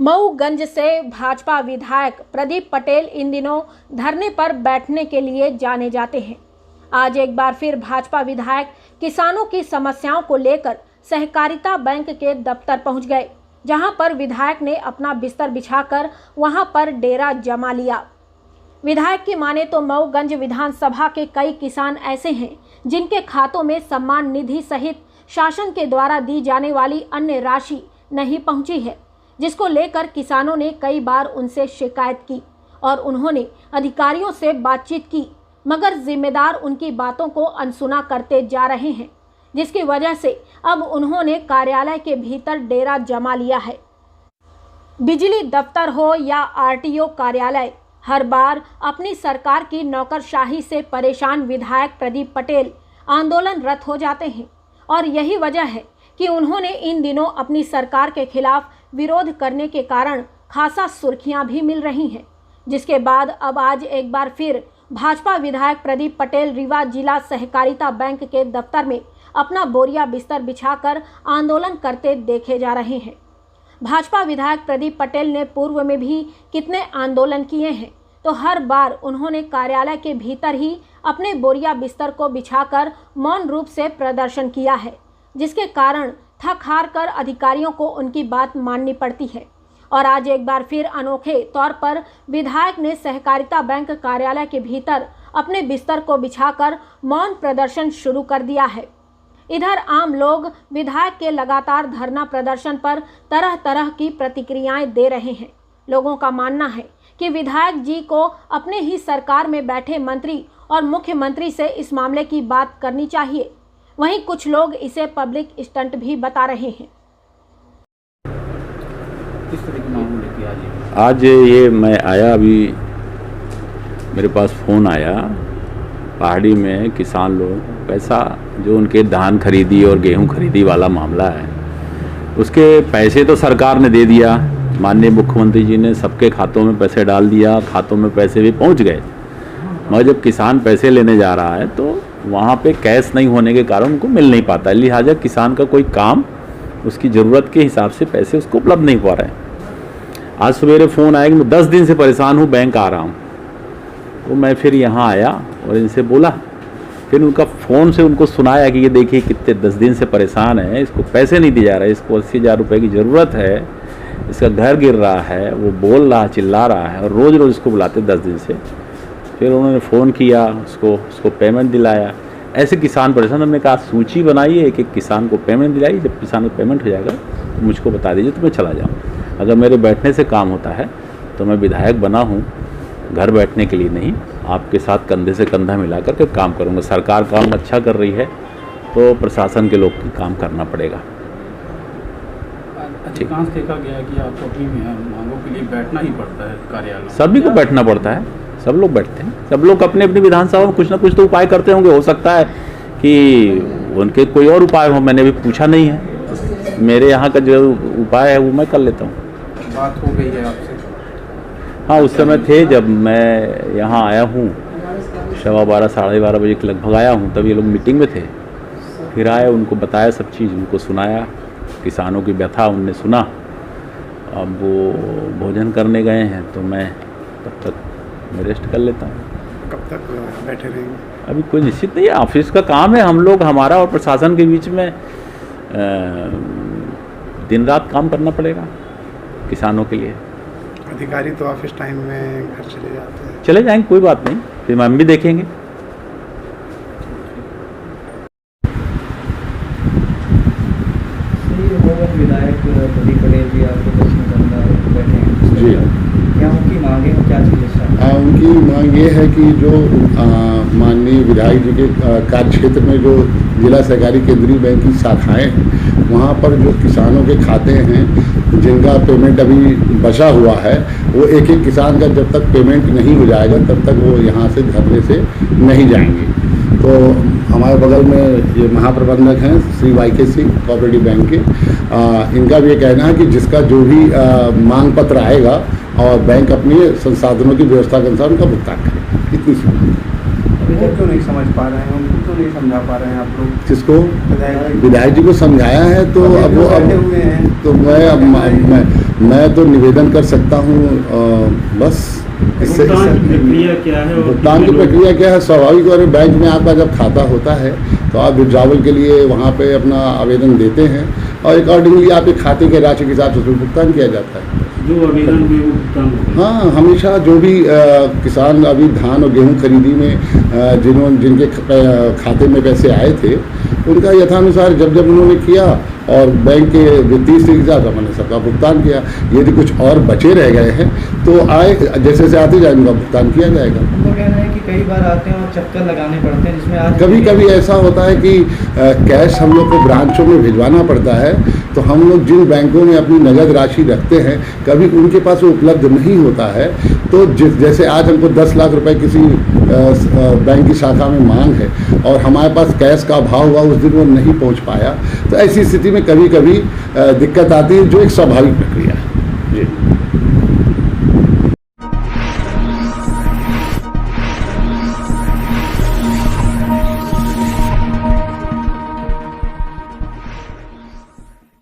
मऊगंज से भाजपा विधायक प्रदीप पटेल इन दिनों धरने पर बैठने के लिए जाने जाते हैं। आज एक बार फिर भाजपा विधायक किसानों की समस्याओं को लेकर सहकारिता बैंक के दफ्तर पहुंच गए, जहां पर विधायक ने अपना बिस्तर बिछाकर वहां पर डेरा जमा लिया। विधायक की माने तो मऊगंज विधानसभा के कई किसान ऐसे हैं जिनके खातों में सम्मान निधि सहित शासन के द्वारा दी जाने वाली अन्य राशि नहीं पहुंची है, जिसको लेकर किसानों ने कई बार उनसे शिकायत की और उन्होंने अधिकारियों से बातचीत की, मगर जिम्मेदार उनकी बातों को अनसुना करते जा रहे हैं, जिसकी वजह से अब उन्होंने कार्यालय के भीतर डेरा जमा लिया है। बिजली दफ्तर हो या आरटीओ कार्यालय, हर बार अपनी सरकार की नौकरशाही से परेशान विधायक प्रदीप पटेल आंदोलनरत हो जाते हैं और यही वजह है कि उन्होंने इन दिनों अपनी सरकार के खिलाफ विरोध करने के कारण खासा सुर्खियां भी मिल रही हैं, जिसके बाद अब आज एक बार फिर भाजपा विधायक प्रदीप पटेल रीवा जिला सहकारिता बैंक के दफ्तर में अपना बोरिया बिस्तर बिछाकर आंदोलन करते देखे जा रहे हैं। भाजपा विधायक प्रदीप पटेल ने पूर्व में भी कितने आंदोलन किए हैं, तो हर बार उन्होंने कार्यालय के भीतर ही अपने बोरिया बिस्तर को बिछाकर मौन रूप से प्रदर्शन किया है, जिसके कारण थक हार कर अधिकारियों को उनकी बात माननी पड़ती है। और आज एक बार फिर अनोखे तौर पर विधायक ने सहकारिता बैंक कार्यालय के भीतर अपने बिस्तर को बिछाकर मौन प्रदर्शन शुरू कर दिया है। इधर आम लोग विधायक के लगातार धरना प्रदर्शन पर तरह तरह की प्रतिक्रियाएं दे रहे हैं। लोगों का मानना है कि विधायक जी को अपने ही सरकार में बैठे मंत्री और मुख्यमंत्री से इस मामले की बात करनी चाहिए। वहीं कुछ लोग इसे पब्लिक स्टंट भी बता रहे हैं। किस तरह की मांग लेके आज ये मैं आया, अभी मेरे पास फ़ोन आया, पहाड़ी में किसान लोग पैसा जो उनके धान खरीदी और गेहूं खरीदी वाला मामला है, उसके पैसे तो सरकार ने दे दिया, माननीय मुख्यमंत्री जी ने सबके खातों में पैसे डाल दिया, खातों में पैसे भी पहुंच गए, मगर जब किसान पैसे लेने जा रहा है तो वहाँ पे कैश नहीं होने के कारण उनको मिल नहीं पाता, लिहाजा किसान का कोई काम उसकी ज़रूरत के हिसाब से पैसे उसको उपलब्ध नहीं पा रहे हैं। आज सवेरे फ़ोन आया कि मैं 10 दिन से परेशान हूँ, बैंक आ रहा हूँ, तो मैं फिर यहाँ आया और इनसे बोला, फिर उनका फ़ोन से उनको सुनाया कि ये देखिए कितने 10 दिन से परेशान है, इसको पैसे नहीं दिए जा रहे, इसको 80,000 रुपये की ज़रूरत है, इसका घर गिर रहा है, वो बोल रहा चिल्ला रहा है और रोज़ रोज़ इसको बुलाते 10 दिन से। फिर उन्होंने फ़ोन किया, उसको पेमेंट दिलाया। ऐसे किसान परेशान, हमने कहा सूची बनाइए, एक एक किसान को पेमेंट दिलाइए, जब किसान को पेमेंट हो जाएगा तो मुझको बता दीजिए तो मैं चला जाऊँ। अगर मेरे बैठने से काम होता है तो मैं विधायक बना हूँ घर बैठने के लिए नहीं, आपके साथ कंधे से कंधा मिला करके काम करूँगा। सरकार काम अच्छा कर रही है तो प्रशासन के लोग की काम करना पड़ेगा। अधिकांश देखा गया है कि आपको अपनी मांगों के लिए बैठना ही पड़ता है कार्यालय। सभी को बैठना पड़ता है, सब लोग बैठते हैं, सब लोग अपने अपनी विधानसभा में कुछ ना कुछ तो उपाय करते होंगे। हो सकता है कि उनके कोई और उपाय हो, मैंने अभी पूछा नहीं है। मेरे यहाँ का जो उपाय है वो मैं कर लेता हूँ। बात हो गई है आपसे? हाँ, उस समय थे जब मैं यहाँ आया हूँ, 12:15 साढ़े 12 बजे के लगभग आया हूँ, तब ये लोग मीटिंग में थे। फिर आए, उनको बताया सब चीज़, उनको सुनाया, किसानों की व्यथा उनने सुना। अब वो भोजन करने गए हैं तो मैं तब तक मैं रेस्ट कर लेता हूँ। कब तक बैठे रहेंगे? अभी कोई निश्चित नहीं है, ऑफिस का काम है। हम लोग, हमारा और प्रशासन के बीच में दिन रात काम करना पड़ेगा किसानों के लिए। अधिकारी तो ऑफिस टाइम में घर चले जाते हैं। चले जाएंगे, कोई बात नहीं, फिर हम भी देखेंगे। विधायक प्रदीप पटेल जी आपके बैठे हैं जी, क्या उनकी मांगे हैं, क्या चीज़? उनकी मांग ये है कि जो माननीय विधायक जी के कार्य क्षेत्र में जो जिला सहकारी केंद्रीय बैंक की शाखाएं हैं, वहाँ पर जो किसानों के खाते हैं जिनका पेमेंट अभी बचा हुआ है, वो एक एक किसान का जब तक पेमेंट नहीं हो जाएगा तब तक वो यहाँ से धरने से नहीं जाएंगे। तो हमारे बगल में ये महाप्रबंधक हैं श्री YKC कोऑपरेटिव बैंक के, इनका भी ये कहना है कि जिसका जो भी मांग पत्र आएगा और बैंक अपनी संसाधनों की व्यवस्था के अनुसार उनका भुगतान करे। इतनी सी अभी तक क्यों नहीं समझ पा रहे हैं, उनको क्यों नहीं समझा पा रहे हैं आप लोग? किसको? विधायक विधायक जी को समझाया है, तो अब वो बैठे हुए हैं। तो मैं तो निवेदन कर सकता हूँ बस इससे। प्रक्रिया क्या है? भुगतान की प्रक्रिया क्या है? स्वाभाविक और बैंक में आपका जब खाता होता है तो आप विड्रॉवल के लिए वहाँ पे अपना आवेदन देते हैं और अकॉर्डिंगली आपके खाते के राशि के हिसाब से उसमें भुगतान किया जाता है। जो आवेदन हुए वो भुगतान होता है? हाँ, हमेशा जो भी किसान अभी धान और गेहूं खरीदी में जिनके खाते में पैसे आए थे, उनका यथानुसार जब उन्होंने किया और बैंक के वित्तीय स्थिति के हिसाब से मैंने सबका भुगतान किया। यदि कुछ और बचे रह गए हैं तो आए जैसे जैसे आते जाए उनका भुगतान किया जाएगा। उनको कहना है कि कई बार आते हैं और चक्कर लगाने पड़ते हैं, जिसमें आज कभी कभी ऐसा होता है कि कैश हम लोग को ब्रांचों में भिजवाना पड़ता है, तो हम लोग जिन बैंकों में अपनी नगद राशि रखते हैं कभी उनके पास वो उपलब्ध नहीं होता है। तो जैसे आज हमको 10 लाख रुपए किसी बैंक की शाखा में मांग है और हमारे पास कैश का अभाव हुआ, उस दिन वो नहीं पहुंच पाया, तो ऐसी स्थिति में कभी कभी दिक्कत आती है, जो एक स्वाभाविक प्रक्रिया है।